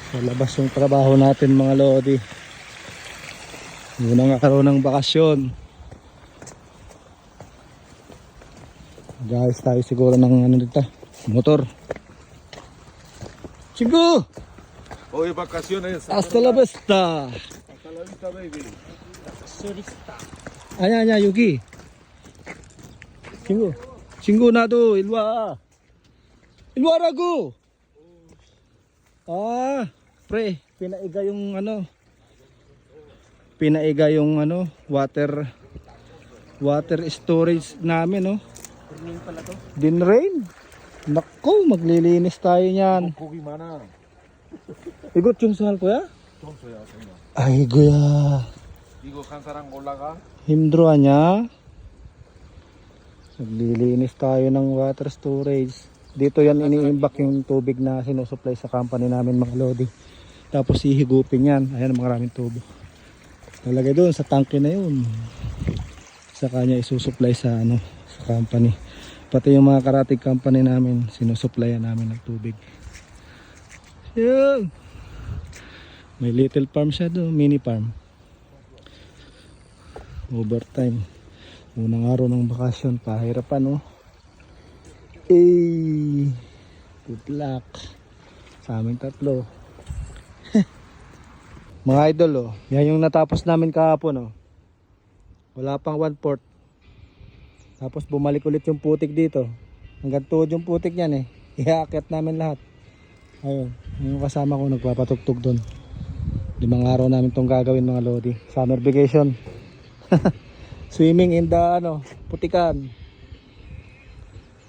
Sa labas yung trabaho natin mga lodi. Unang araw ng bakasyon. Guys, tayo siguro ng ano dito, motor. Chico! Hoy, vacaciones. Hasta la vista. Hasta la vista, baby. Anya, Yuki. Chingu na to, ilwa. Ilwa rago. Pre, pinaiga yung water storage namin, no. Rain pala to. Din rain. Nako, maglilinis tayo niyan. Kogi mana. Igot yung sahal ko ya? Chonsoya, soya. Ay, guya. Igo kansarang olaga. Hindro niya. Maglilinis tayo ng water storage. Dito yan iniimbak yung tubig na sinusupply sa company namin mga lodi. Tapos ihigupin yan. Ayan, maraming tubo. Talagay doon sa tangke na yun. Sa kanya isusupply sa sa company. Pati yung mga karatig company namin, sinusupplyan namin ng tubig. Yan. May little farm siya doon, mini farm. Overtime. Unang araw ng bakasyon, pahirapan, no? Good luck sa aming tatlo. Mga idol, yan yung natapos namin kahapon, wala pang 1/4. Tapos bumalik ulit yung putik dito. Hanggang tuhod yung putik niyan Iaakyat namin lahat. Ayun, yung kasama ko nagpapatugtog doon. 5 araw namin tong gagawin mga lodi. Summer vacation. Swimming in the putikan.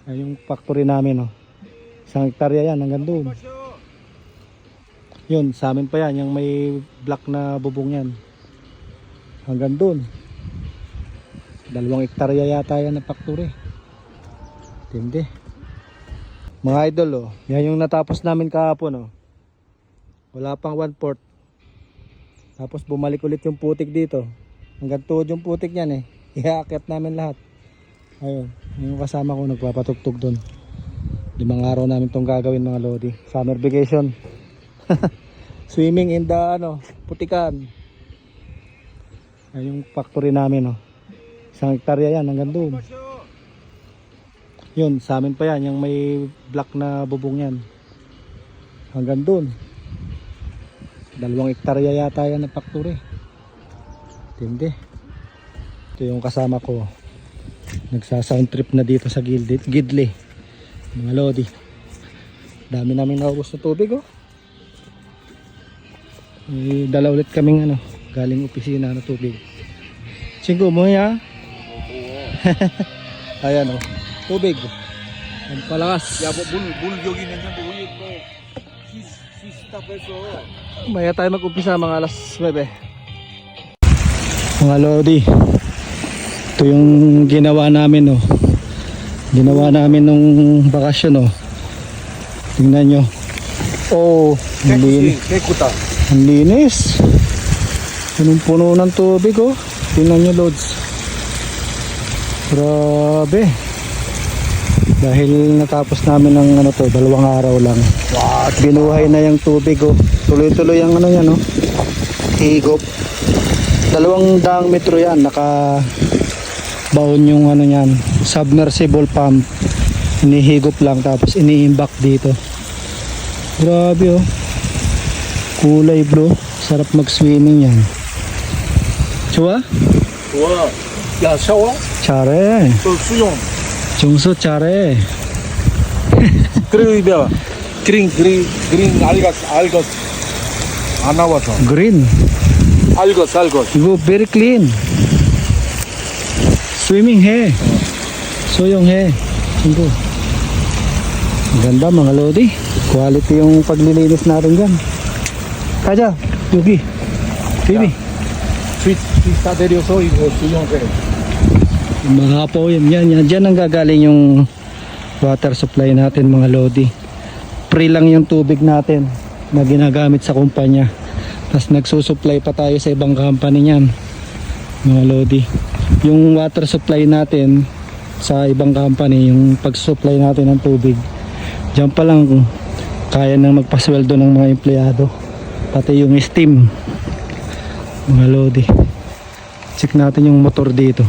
Ay, yung factory namin, 1 hektarya yan hanggang doon. Yun, sa amin pa yan, yung may black na bubong yan. Hanggang doon. 2 hektarya yata yan na factory. Tindi. Mga idol, yan yung natapos namin kahapon, wala pang 1/4. Tapos bumalik ulit yung putik dito. Hanggang tuhod yung putik niyan Iaakyat namin lahat. Ayun, yung kasama ko nagpapatugtog doon. 5 araw namin tong gagawin mga lodi. Summer vacation. Swimming in the putikan. Ay, yung factory namin, 1 hektarya yan hanggang doon. Yun, sa amin pa yan, yung may black na bubong yan. Hanggang doon. 2 hektarya yata yan na factory. Tindi. Ito yung kasama ko. Nagsa-sound trip na dito sa Gidli. Mga lodi. Dami namin naubos na tubig, dala ulit kaming galing opisina na tubig. Chingo mo ya. Ayan tubig. Ang palakas. Ya, bul 여기 있는데 우리 또 시스타에서 Maya tayo mag-umpisa mga alas 9. Mga lodi, ito yung ginawa namin ginawa namin nung bakasyon tingnan nyo. Ang linis. Ang linis. Punong-puno ng tubig tingnan nyo loads. Grabe. Dahil natapos namin ng 2 araw lang. Binuhay na yung tubig Tuloy-tuloy ang yan higop. 200 metro yan. Naka baon yung yan. Submersible pump. Inihigop lang tapos iniimbak dito. Grabe kulay blue. Sarap mag-swimming yan. Chua? 와, 야, 샤워? 잘해. 또 수영. 정수 잘해. 그리고 이제 그린 알것 안 나와서. Green. 알것. 이거 very clean. Swimming he. Soyong he. Tingko. Ganda mga lodi. Quality yung paglilinis natin dyan. Kaja, Yuki. Baby. 다 내려서 이거 수영해. Mga po yan. Dyan ang gagaling yung water supply natin mga lodi. Free lang yung tubig natin na ginagamit sa kumpanya. Tapos nagsusupply pa tayo sa ibang company niyan mga lodi. Yung water supply natin sa ibang company, yung pag-supply natin ng tubig, dyan pa lang kaya nang magpasweldo ng mga empleyado. pati yung steam, mga lodi. Check natin yung motor dito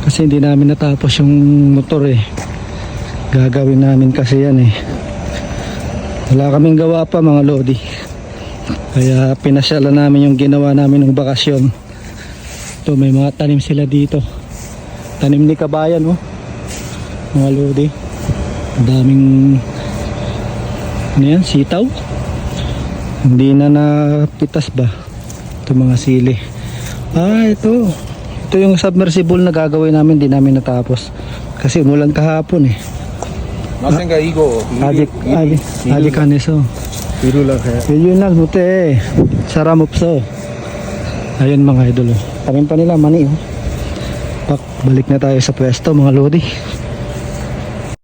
kasi hindi namin natapos yung motor eh. Gagawin namin kasi yan eh. Wala kaming gawa pa mga lodi, kaya pinasyalan namin yung ginawa namin ng bakasyon. Ito, may mga tanim sila dito, tanim ni kabayan oh, mga lodi. Ang daming ano yan, sitaw. Hindi na napitas ba ito mga sili. Ito yung submersible na gagawin namin, di namin natapos kasi umulan kahapon eh. 나생가 이거 아직 안 해서 이루라 해. yun lang mute saram 없어. Ayun mga idol oh. Tanim pa nila mani oh. Balik na tayo sa pwesto mga lodi.